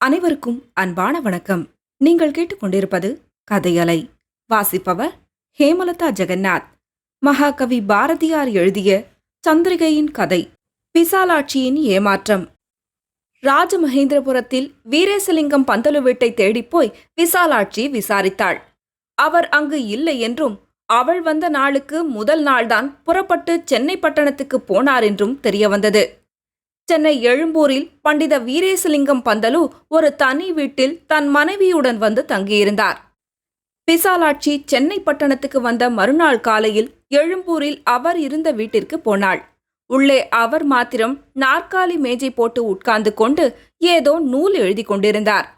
அனைவருக்கும் அன்பான வணக்கம். நீங்கள் கேட்டுக்கொண்டிருப்பது கதையலை. வாசிப்பவர் ஹேமலதா ஜெகநாத். மகாகவி பாரதியார் எழுதிய சந்திரிகையின் கதை. விசாலாட்சியின் ஏமாற்றம். ராஜமகேந்திரபுரத்தில் வீரேசலிங்கம் பந்தலு வீட்டை தேடிப்போய் விசாலாட்சி விசாரித்தாள். அவர் அங்கு இல்லை என்றும், அவள் வந்த நாளுக்கு முதல் நாள்தான் புறப்பட்டு சென்னை பட்டணத்துக்கு போனார் என்றும் தெரியவந்தது. சென்னை எழும்பூரில் பண்டித வீரேசலிங்கம் பந்தலு ஒரு தனி வீட்டில் தன் மனைவியுடன் வந்து தங்கியிருந்தார். விசாலாட்சி சென்னை பட்டணத்துக்கு வந்த மறுநாள் காலையில் எழும்பூரில் அவர் இருந்த வீட்டிற்கு போனாள். உள்ளே அவர் மாத்திரம் நாற்காலி மேஜை போட்டு உட்கார்ந்து கொண்டு ஏதோ நூல் எழுதி கொண்டிருந்தார்.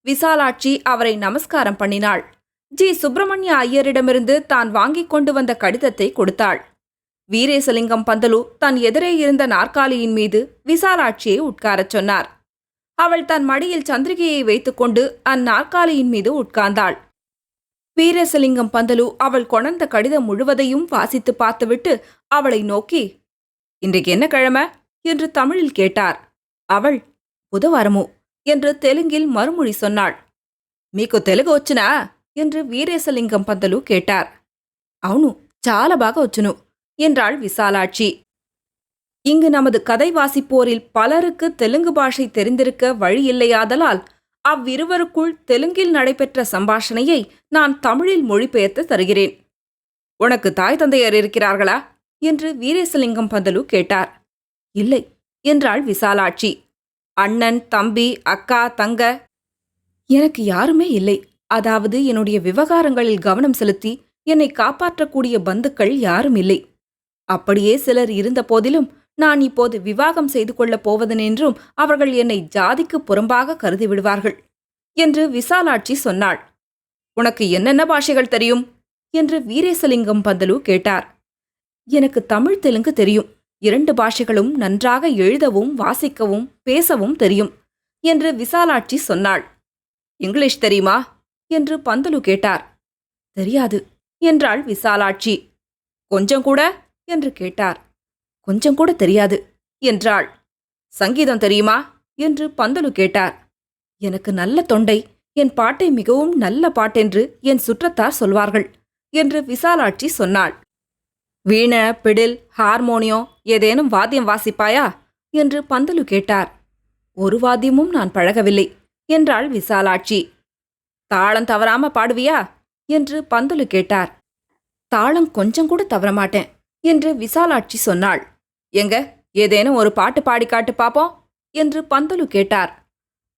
விசாலாட்சி அவரை நமஸ்காரம் பண்ணினாள். ஜி. சுப்பிரமணிய ஐயரிடமிருந்து தான் வாங்கிக் கொண்டு வந்த கடிதத்தை கொடுத்தாள். வீரேசலிங்கம் பந்தலு தன் எதிரே இருந்த நாற்காலியின் மீது விசாலாட்சியை உட்காரச் சொன்னார். அவள் தன் மடியில் சந்திரிகையை வைத்துக்கொண்டு அந்நாற்காலியின் மீது உட்கார்ந்தாள். வீரேசலிங்கம் பந்தலு அவள் கொணர்ந்த கடிதம் முழுவதையும் வாசித்து பார்த்துவிட்டு அவளை நோக்கி, இன்றைக்கு என்ன கிழமை என்று தமிழில் கேட்டார். அவள், புதவாரமு என்று தெலுங்கில் மறுமொழி சொன்னாள். மீக்கு தெலுங்கு వచ్చునా என்று வீரேசலிங்கம் பந்தலு கேட்டார். అవును, చాలా బాగా వచ్చును என்றாள் விசாலாட்சி. இங்கு நமது கதை வாசிப்போரில் பலருக்கு தெலுங்கு பாஷை தெரிந்திருக்க வழியில்லையாதலால் அவ்விருவருக்குள் தெலுங்கில் நடைபெற்ற சம்பாஷணையை நான் தமிழில் மொழிபெயர்த்து தருகிறேன். உனக்கு தாய் தந்தையர் இருக்கிறார்களா என்று வீரேசலிங்கம் பந்தலு கேட்டார். இல்லை என்றாள் விசாலாட்சி. அண்ணன், தம்பி, அக்கா, தங்க? எனக்கு யாருமே இல்லை. அதாவது என்னுடைய விவகாரங்களில் கவனம் செலுத்தி என்னை காப்பாற்றக்கூடிய பந்துக்கள் யாரும் இல்லை. அப்படியே சிலர் இருந்த போதிலும் நான் இப்போது விவாகம் செய்து கொள்ளப் போவதென்றும் அவர்கள் என்னை ஜாதிக்கு புறம்பாக கருதி விடுவார்கள் என்று விசாலாட்சி சொன்னாள். உனக்கு என்னென்ன பாஷைகள் தெரியும் என்று வீரேசலிங்கம் பந்தலு கேட்டார். எனக்கு தமிழ், தெலுங்கு தெரியும். 2 பாஷைகளும் நன்றாக எழுதவும் வாசிக்கவும் பேசவும் தெரியும் என்று விசாலாட்சி சொன்னாள். இங்கிலீஷ் தெரியுமா என்று பந்தலு கேட்டார். தெரியாது என்றாள் விசாலாட்சி. கொஞ்சம் கூட என்று கேட்டார். கொஞ்சம் கூட தெரியாது என்றாள். சங்கீதம் தெரியுமா என்று பந்தலு கேட்டார். எனக்கு நல்ல தொண்டை, என் பாட்டை மிகவும் நல்ல பாட்டென்று என் சுற்றத்தார் சொல்வார்கள் என்று விசாலாட்சி சொன்னாள். வீண, பிடில், ஹார்மோனியம் ஏதேனும் வாத்தியம் வாசிப்பாயா என்று பந்தலு கேட்டார். ஒரு வாத்தியமும் நான் பழகவில்லை என்றாள் விசாலாட்சி. தாளம் தவறாம பாடுவியா என்று பந்தலு கேட்டார். தாளம் கொஞ்சம் கூட தவறமாட்டேன் என்று விசாலாட்சி சொன்னாள். எங்க ஏதேனும் ஒரு பாட்டு பாடி காட்டு பாப்போம் என்று பந்தலு கேட்டார்.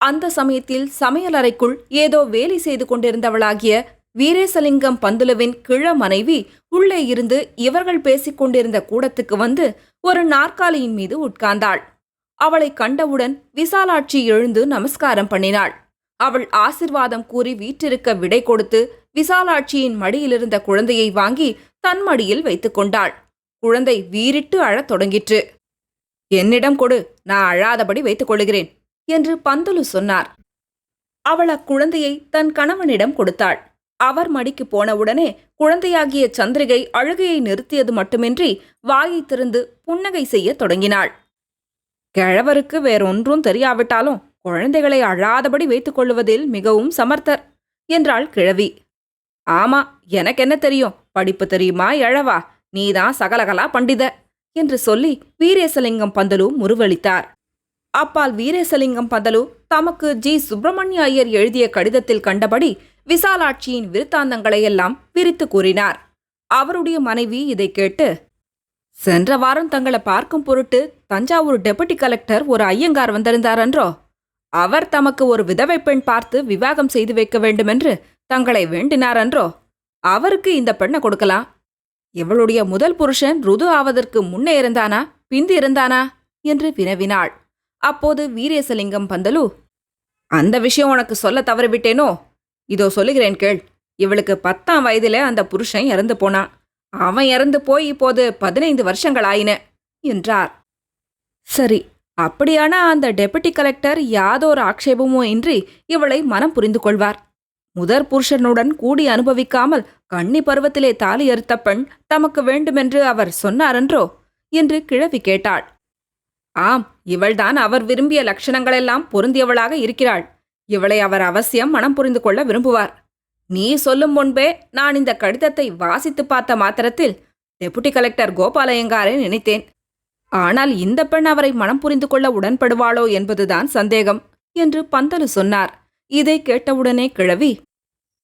அந்த சமயத்தில் சமையலறைக்குள் ஏதோ வேலை செய்து கொண்டிருந்தவளாகிய வீரேசலிங்கம் பந்துலுவின் கிழ மனைவி உள்ளே இருந்து இவர்கள் பேசிக் கொண்டிருந்த கூடத்துக்கு வந்து ஒரு நாற்காலியின் மீது உட்கார்ந்தாள். அவளை கண்டவுடன் விசாலாட்சி எழுந்து நமஸ்காரம் பண்ணினாள். அவள் ஆசிர்வாதம் கூறி வீற்றிருக்க விடை கொடுத்து விசாலாட்சியின் மடியிலிருந்த குழந்தையை வாங்கி தன் மடியில் வைத்துக் கொண்டாள். குழந்தை வீறிட்டு அழத் தொடங்கிற்று. என்னிடம் கொடு, நான் அழாதபடி வைத்துக் கொள்கிறேன் என்று பந்தலு சொன்னார். அவள் அக்குழந்தையை தன் கணவனிடம் கொடுத்தாள். அவர் மடிக்கு போனவுடனே குழந்தையாகிய சந்திரிகை அழுகையை நிறுத்தியது மட்டுமின்றி வாயை திறந்து புன்னகை செய்ய தொடங்கினாள். கிழவருக்கு வேறொன்றும் தெரியாவிட்டாலும் குழந்தைகளை அழாதபடி வைத்துக் கொள்ளுவதில் மிகவும் சமர்த்தர் என்றாள் கிழவி. ஆமா, எனக்கென்ன தெரியும், படிப்பு தெரியுமா எழவா, நீதான் சகலகலா பண்டித என்று சொல்லி வீரேசலிங்கம் பந்தலு முறுவளித்தார். அப்பால் வீரேசலிங்கம் பந்தலு தமக்கு ஜி. சுப்பிரமணிய ஐயர் எழுதிய கடிதத்தில் கண்டபடி விசாலாட்சியின் விருத்தாந்தங்களையெல்லாம் விரித்து கூறினார். அவருடைய மனைவி இதை கேட்டு, சென்ற வாரம் தங்களை பார்க்கும் பொருட்டு தஞ்சாவூர் டெபுட்டி கலெக்டர் ஒரு ஐயங்கார் வந்திருந்தாரன்றோ? அவர் தமக்கு ஒரு விதவை பெண் பார்த்து விவாகம் செய்து வைக்க வேண்டுமென்று தங்களை வேண்டினாரன்றோ? அவருக்கு இந்த பெண்ணை கொடுக்கலாம். இவளுடைய முதல் புருஷன் ருது ஆவதற்கு முன்னே இருந்தானா பிந்தி இருந்தானா என்று வினவினாள். அப்போது வீரேசலிங்கம் பந்தலு, அந்த விஷயம் உனக்கு சொல்ல தவறிவிட்டேனோ? இதோ சொல்லுகிறேன் கேள். இவளுக்கு 10ஆம் வயதிலே அந்த புருஷன் இறந்து போனான். அவன் இறந்து போய் இப்போது 15 வருஷங்களாயின என்றார். சரி, அப்படியானா அந்த டெபுட்டி கலெக்டர் யாதோர் ஆக்ஷேபமோ இன்றி இவளை மனம் புரிந்து கொள்வார். முதற் புருஷனுடன் கூடி அனுபவிக்காமல் கன்னி பருவத்திலே தாலி அறுத்த பெண் தமக்கு வேண்டுமென்று அவர் சொன்னாரன்றோ என்று கிழவி கேட்டாள். ஆம், இவள்தான் அவர் விரும்பிய லட்சணங்களெல்லாம் பொருந்தியவளாக இருக்கிறாள் இவளை அவர் அவசியம் மனம் புரிந்து கொள்ள விரும்புவார். நீ சொல்லும் முன்பே நான் இந்த கடிதத்தை வாசித்து பார்த்த மாத்திரத்தில் டெபுட்டி கலெக்டர் கோபாலயங்காரை நினைத்தேன். ஆனால் இந்த பெண் அவரை மனம் புரிந்து கொள்ள உடன்படுவாளோ என்பதுதான் சந்தேகம் என்று பந்தலு சொன்னார். இதை கேட்டவுடனே கிழவி,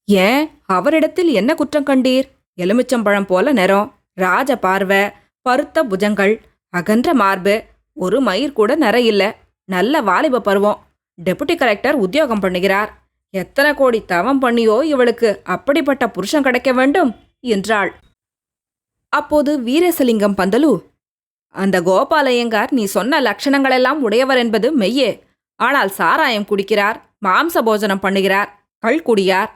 ஏன், அவரிடத்தில் என்ன குற்றம் கண்டீர்? எலுமிச்சம்பழம் போல நிறம், ராஜ பார்வை, பருத்த புஜங்கள், அகன்ற மார்பு, ஒரு மயிர் கூட நிறையில்ல, நல்ல வாலிப பருவம், டெபுட்டி கலெக்டர் உத்தியோகம் பண்ணுகிறார். எத்தனை கோடி தவம் பண்ணியோ இவளுக்கு அப்படிப்பட்ட புருஷன் கிடைக்க வேண்டும் என்றாள். அப்போது வீரேசலிங்கம் பந்தலு, அந்த கோபாலய்யங்கார் நீ சொன்ன லட்சணங்களெல்லாம் உடையவர் என்பது மெய்யே. ஆனால் சாராயம் குடிக்கிறார், மாம்ச போஜனம் பண்ணுகிறார், கள்குடியார்.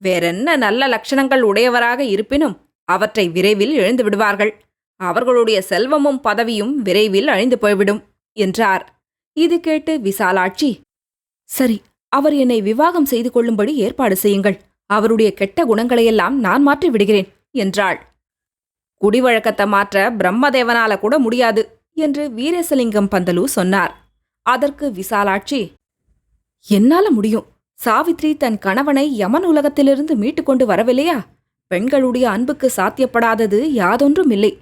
வேறென்ன நல்ல லட்சணங்கள் உடையவராக இருப்பினும் அவற்றை விரைவில் இழந்து விடுவார்கள். அவர்களுடைய செல்வமும் பதவியும் விரைவில் அழிந்து போய்விடும் என்றார். இது கேட்டு விசாலாட்சி, சரி, அவர் என்னை விவாகம் செய்து கொள்ளும்படி ஏற்பாடு செய்யுங்கள். அவருடைய கெட்ட குணங்களையெல்லாம் நான் மாற்றி விடுகிறேன் என்றாள். குடிவழக்கத்தை மாற்ற பிரம்மதேவனால கூட முடியாது என்று வீரேசலிங்கம் பந்தலு சொன்னார். அதற்கு விசாலாட்சி, என்னால முடியும். சாவித்ரி தன் கணவனை யமன் உலகத்திலிருந்து மீட்டுக்கொண்டு வரவில்லையா? பெண்களுடைய அன்புக்கு சாத்தியப்படாதது யாதொன்றும் இல்லை.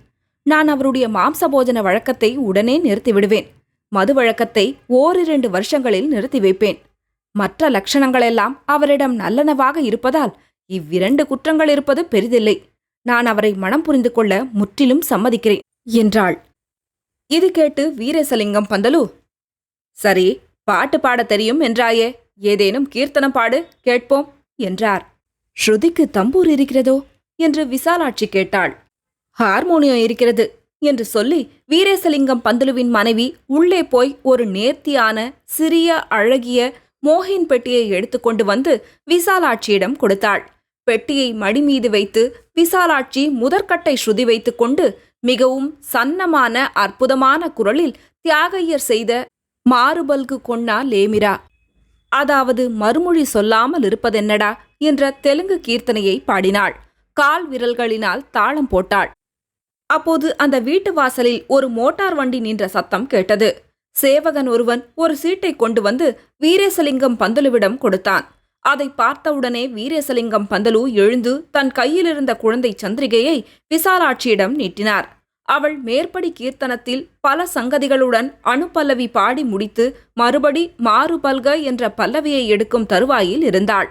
நான் அவருடைய மாம்சபோஜன வழக்கத்தை உடனே நிறுத்திவிடுவேன். மது வழக்கத்தை 1-2 வருஷங்களில் நிறுத்தி வைப்பேன். மற்ற லட்சணங்களெல்லாம் அவரிடம் நல்லனவாக இருப்பதால் இவ்விரண்டு குற்றங்கள் இருப்பது பெரிதில்லை. நான் அவரை மனம் புரிந்து கொள்ள முற்றிலும் சம்மதிக்கிறேன் என்றாள். இது கேட்டு வீரேசலிங்கம் பந்தலு, சரி, பாட்டு பாடத் தெரியும் என்றாயே, ஏதேனும் கீர்த்தனம் பாடு, கேட்போம் என்றார். ஸ்ருதிக்கு தம்பூர் இருக்கிறதோ என்று விசாலாட்சி கேட்டாள். ஹார்மோனியம் இருக்கிறது என்று சொல்லி வீரேசலிங்கம் பந்தலுவின் மனைவி உள்ளே போய் ஒரு நேர்த்தியான சிறிய அழகிய மோகின் பெட்டியை எடுத்துக்கொண்டு வந்து விசாலாட்சியிடம் கொடுத்தாள். பெட்டியை மடிமீது வைத்து விசாலாட்சி முதற்கட்டை ஸ்ருதி வைத்துக்கொண்டு மிகவும் சன்னமான அற்புதமான குரலில் தியாகையர் செய்த மாறுபல்கு கொன்னா லேமிரா, அதாவது மறுமொழி சொல்லாமல் இருப்பதென்னடா என்ற தெலுங்கு கீர்த்தனையை பாடினாள். கால் விரல்களினால் தாளம் போட்டாள். அப்போது அந்த வீட்டு வாசலில் ஒரு மோட்டார் வண்டி நின்ற சத்தம் கேட்டது. சேவகன் ஒருவன் ஒரு சீட்டை கொண்டு வந்து வீரேசலிங்கம் பந்தலுவிடம் கொடுத்தான். அதை பார்த்தவுடனே வீரேசலிங்கம் பந்தலு எழுந்து தன் கையிலிருந்த குழந்தை சந்திரிகையை விசாலாட்சியிடம் நீட்டினார். அவள் மேற்படி கீர்த்தனத்தில் பல சங்கதிகளுடன் அணுப்பல்லவி பாடி முடித்து மறுபடி மாறுபல்க என்ற பல்லவியை எடுக்கும் தருவாயில் இருந்தாள்.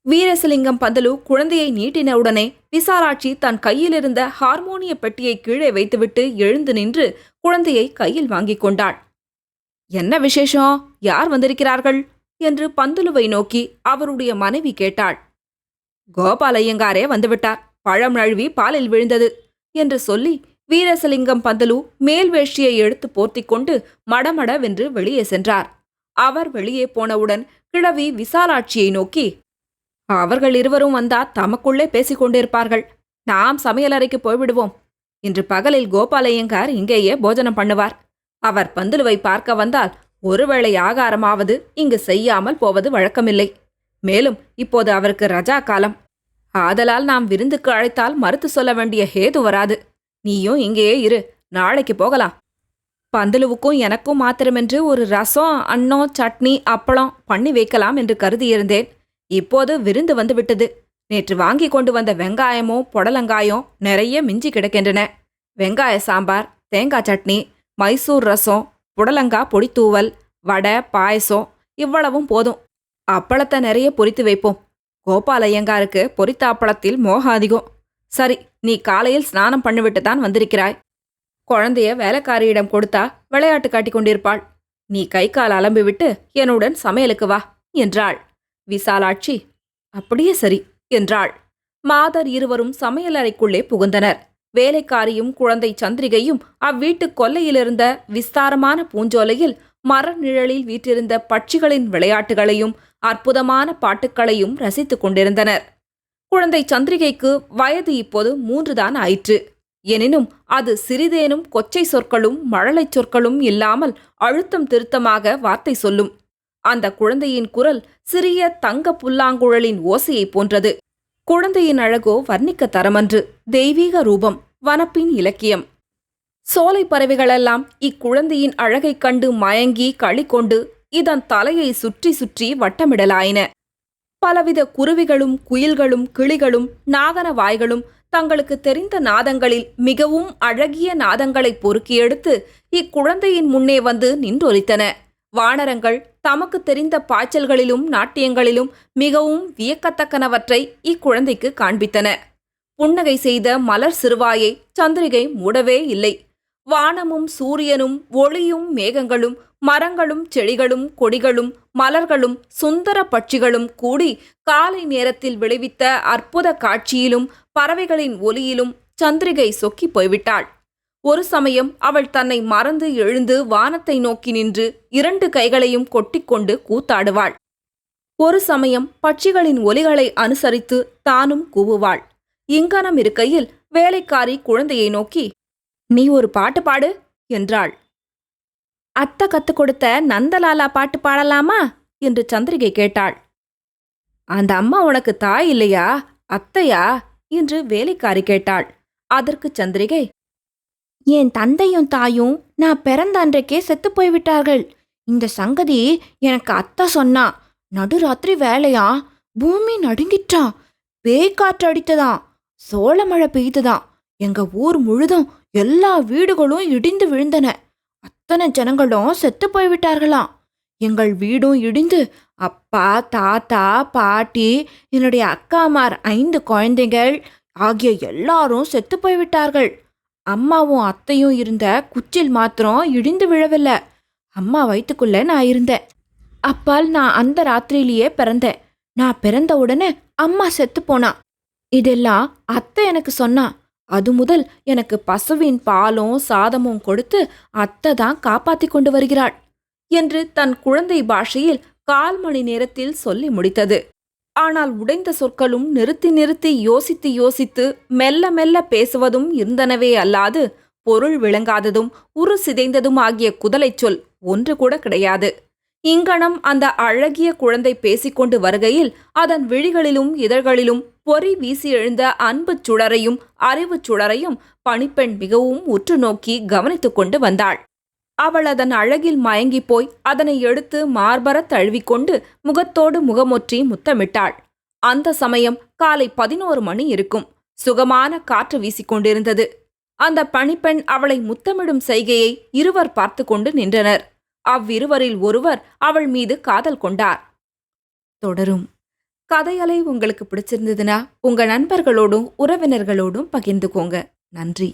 வீரேசலிங்கம் பந்தலு குழந்தையை நீட்டினவுடனே விசாலாட்சி தன் கையிலிருந்த ஹார்மோனிய பெட்டியை கீழே வைத்துவிட்டு எழுந்து நின்று குழந்தையை கையில் வாங்கிக் கொண்டாள். என்ன விசேஷம்? யார் வந்திருக்கிறார்கள் என்று பந்துலுவை நோக்கி அவருடைய மனைவி கேட்டாள். கோபாலய்யங்காரே வந்துவிட்டார், பழம் நழுவி பாலில் விழுந்தது என்று சொல்லி வீரேசலிங்கம் பந்தலு மேல் வேஷ்டியை எடுத்து போர்த்திக் கொண்டு மடமடவென்று வெளியே சென்றார். அவர் வெளியே போனவுடன் கிழவி விசாலாட்சியை நோக்கி, அவர்கள் இருவரும் வந்தா தமக்குள்ளே பேசிக் கொண்டிருப்பார்கள். நாம் சமையலறைக்கு போய்விடுவோம். இன்று பகலில் கோபாலய்யங்கார் இங்கேயே போஜனம் பண்ணுவார். அவர் பந்துலுவை பார்க்க வந்தால் ஒருவேளை ஆகாரமாவது இங்கு செய்யாமல் போவது வழக்கமில்லை. மேலும் இப்போது அவருக்கு ரஜா காலம். ஆதலால் நாம் விருந்துக்கு அழைத்தால் மறுத்து சொல்ல வேண்டிய ஹேது வராது. நீயும் இங்கேயே இரு, நாளைக்கு போகலாம். பந்துலுவுக்கும் எனக்கும் மாத்திரமென்று ஒரு ரசம், அன்னம், சட்னி, அப்பளம் பண்ணி வைக்கலாம் என்று கருதியிருந்தேன். இப்போது விருந்து வந்து விட்டது. நேற்று வாங்கி கொண்டு வந்த வெங்காயமும் புடலங்காயும் நிறைய மிஞ்சி கிடக்கின்றன. வெங்காய சாம்பார், தேங்காய் சட்னி, மைசூர் ரசம், புடலங்கா பொடித்தூவல், வடை, பாயசம் இவ்வளவும் போதும். அப்பளத்தை நிறைய பொரித்து வைப்போம். கோபாலய்யங்காருக்கு பொரித்த அப்பளத்தில் மோகம் அதிகம். சரி, நீ காலையில் ஸ்நானம் பண்ணிவிட்டு தான் வந்திருக்கிறாய். குழந்தைய வேலைக்காரியிடம் கொடுத்தா விளையாட்டு காட்டிக் கொண்டிருப்பாள். நீ கை கால் அலம்பிவிட்டு என்னுடன் சமையலுக்கு வா என்றாள். விசாலாட்சி அப்படியே சரி என்றாள். மாதர் இருவரும் சமையலறைக்குள்ளே புகுந்தனர். வேலைக்காரியும் குழந்தை சந்திரிகையும் அவ்வீட்டு கொல்லையிலிருந்த விஸ்தாரமான பூஞ்சோலையில் மர நிழலில் வீற்றிருந்த பட்சிகளின் விளையாட்டுகளையும் அற்புதமான பாட்டுக்களையும் ரசித்துக் கொண்டிருந்தனர். குழந்தை சந்திரிகைக்கு வயது இப்போது 3 தான் ஆயிற்று. எனினும் அது சிறிதேனும் கொச்சை சொற்களும் மழலை சொற்களும் இல்லாமல் அழுத்தம் திருத்தமாக வார்த்தை சொல்லும். அந்த குழந்தையின் குரல் சிறிய தங்க புல்லாங்குழலின் ஓசையைப் போன்றது. குழந்தையின் அழகோ வர்ணிக்க தரமன்று. தெய்வீக ரூபம், வனப்பின் இலக்கியம். சோலை பறவைகளெல்லாம் இக்குழந்தையின் அழகைக் கண்டு மயங்கி களி கொண்டு இதன் தலையை சுற்றி சுற்றி வட்டமிடலாயின. பலவித குருவிகளும் குயில்களும் கிளிகளும் நாகனவாய்களும் தங்களுக்கு தெரிந்த நாதங்களில் மிகவும் அழகிய நாதங்களை பொறுக்கி எடுத்து இக்குழந்தையின் முன்னே வந்து நின்றொலித்தன. வானரங்கள் தமக்கு தெரிந்த பாய்ச்சல்களிலும் நாட்டியங்களிலும் மிகவும் வியக்கத்தக்கனவற்றை இக்குழந்தைக்கு காண்பித்தன. புன்னகை செய்த மலர் சிறுவாயை சந்திரிகை மூடவே இல்லை. வானமும் சூரியனும் ஒளியும் மேகங்களும் மரங்களும் செடிகளும் கொடிகளும் மலர்களும் சுந்தர பட்சிகளும் கூடி காலை நேரத்தில் விளைவித்த அற்புத காட்சியிலும் பறவைகளின் ஒலியிலும் சந்திரிகை சொக்கி போய்விட்டாள். ஒரு சமயம் அவள் தன்னை மறந்து எழுந்து வானத்தை நோக்கி நின்று 2 கைகளையும் கொட்டிக்கொண்டு கூத்தாடுவாள். ஒரு சமயம் பட்சிகளின் ஒலிகளை அனுசரித்து தானும் கூவுவாள். இங்கனம் இருக்கையில் வேலைக்காரி குழந்தையை நோக்கி, "நீ ஒரு பாட்டு பாடு" என்றாள். "அத்தை கத்துக் கொடுத்த நந்தலாலா பாட்டு பாடலாமா?" என்று சந்திரிகை கேட்டாள். "அந்த அம்மா உனக்கு தாய் இல்லையா, அத்தையா?" என்று வேலைக்காரி கேட்டாள். அதற்கு சந்திரிகை, "என் தந்தையும் தாயும் நான் பிறந்த அன்றைக்கே செத்து போய்விட்டார்கள். இந்த சங்கதி எனக்கு அத்தை சொன்னா. நடுராத்திரி வேலையா, பூமி நடுங்கிட்டான், பேய்காற்று அடித்ததாம், சோள மழை பெய்ததாம், எங்க ஊர் முழுதும் எல்லா வீடுகளும் இடிந்து விழுந்தன. அத்தனை ஜனங்களும் செத்து போய்விட்டார்களாம். எங்கள் வீடும் இடிந்து அப்பா, தாத்தா, பாட்டி, என்னுடைய அக்காமார் 5 குழந்தைகள் ஆகிய எல்லாரும் செத்து போய்விட்டார்கள். அம்மாவும் அத்தையும் இருந்த குச்சில் மாத்திரம் இடிந்து விழவில்லை. அம்மா வயிற்றுக்குள்ள நான் இருந்தேன். அப்பால் நான் அந்த ராத்திரியிலேயே பிறந்தேன். நான் பிறந்த உடனே அம்மா செத்து போனா. இதெல்லாம் அத்தை எனக்கு சொன்னா. அது முதல் எனக்கு பசுவின் பாலும் சாதமும் கொடுத்து அத்தை தான் காப்பாத்தி கொண்டு வருகிறாள்" என்று தன் குழந்தை பாஷையில் 1/4 மணி நேரத்தில் சொல்லி முடித்தது. ஆனால் உடைந்த சொற்களும் நிறுத்தி நிறுத்தி யோசித்து யோசித்து மெல்ல மெல்ல பேசுவதும் இருந்தனவே அல்லாது பொருள் விளங்காததும் உரு சிதைந்ததும் ஆகிய குதலைச் சொல் ஒன்று கூட கிடையாது. இங்கனம் அந்த அழகிய குழந்தை பேசிக்கொண்டு வருகையில் அதன் விழிகளிலும் இதழ்களிலும் பொறி வீசி எழுந்த அன்புச் சுடரையும் அறிவுச் சுடரையும் பணிப்பெண் மிகவும் உற்று நோக்கி கவனித்துக் கொண்டு வந்தாள். அவள் அதன் அழகில் மயங்கி போய் அதனை எடுத்து மார்பரத் தழுவிக்கொண்டு முகத்தோடு முகமொற்றி முத்தமிட்டாள். அந்த சமயம் காலை 11 மணி இருக்கும். சுகமான காற்று வீசிக்கொண்டிருந்தது. அந்த பணிப்பெண் அவளை முத்தமிடும் செய்கையை இருவர் பார்த்து கொண்டு நின்றனர். அவ்விருவரில் ஒருவர் அவள் மீது காதல் கொண்டார். தொடரும். கதையலை உங்களுக்கு பிடிச்சிருந்ததுன்னா உங்க நண்பர்களோடும் உறவினர்களோடும் பகிர்ந்துக்கோங்க. நன்றி.